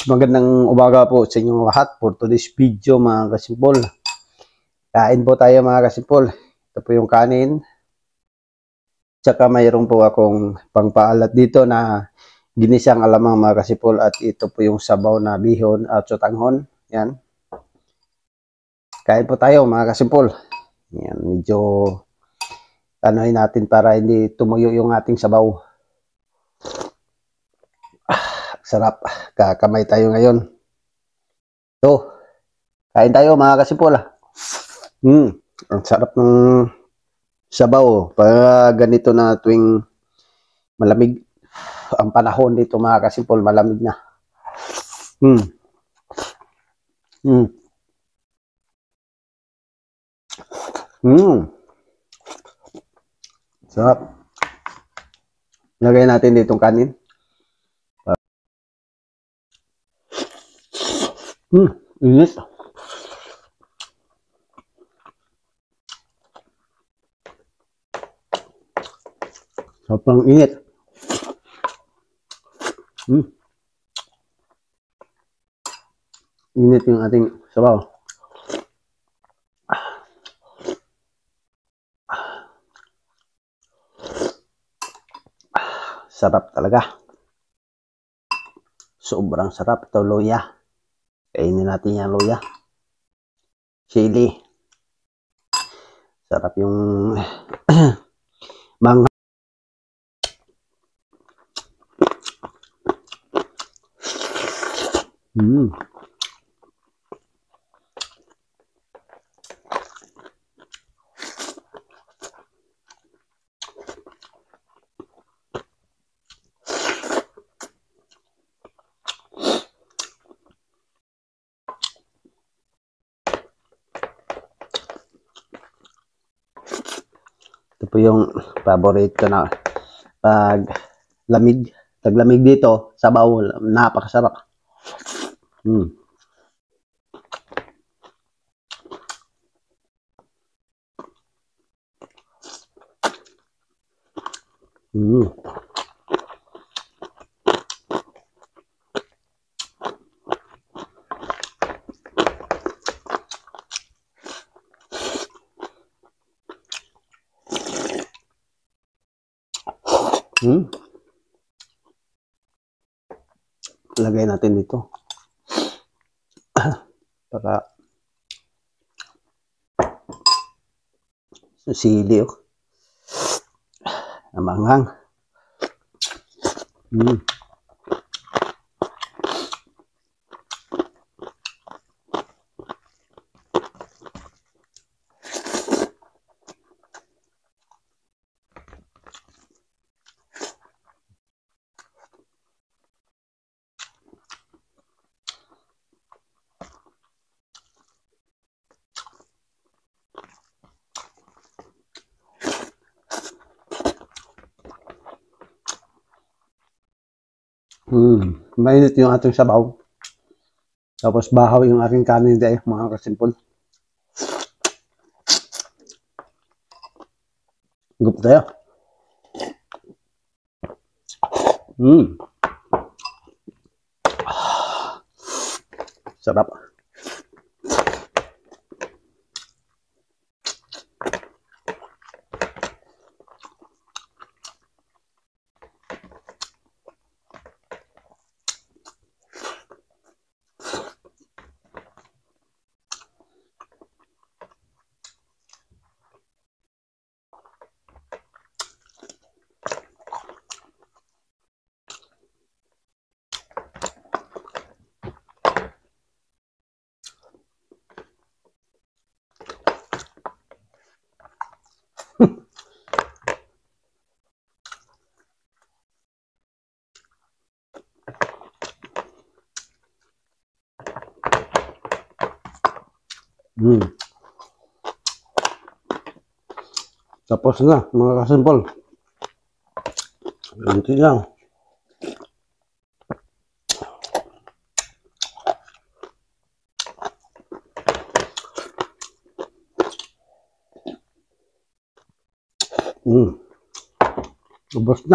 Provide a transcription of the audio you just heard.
magandang umaga po sa inyong lahat for today's video mga kasimpol. Kain po tayo mga kasimpol. Ito po yung kanin. Tsaka mayroon po akong pangpaalat dito na ginisang alamang mga kasimpol. At ito po yung sabaw na bihon at sotanghon. Yan. Kain po tayo mga kasimpol. Yan, medyo anuhin natin para hindi tumuyo yung ating sabaw. Sarap. Kakamay tayo ngayon. So, kain tayo mga kasipol. Ang sarap ng sabaw. Pag ganito na tuwing malamig ang panahon dito mga kasipol, malamig na. Sarap. Lagay natin ditong kanin. Init. Sobrang init. Init yung ating sabaw. Sarap talaga. Sobrang sarap ito, luya. Kainin natin yan, luya. Chili. Sarap yung mangha. Ito po yung favorite ko na pag lamig. Taglamig dito, sabaw, napakasarap. Lagay natin dito para sili na manghang. Mainit yung ating sabaw. Tapos bahaw yung aking kanin dahil mga kasimpol. Gup tayo. Sarap. Tapos na mga kasimpol. Ganti lang. Ubos na.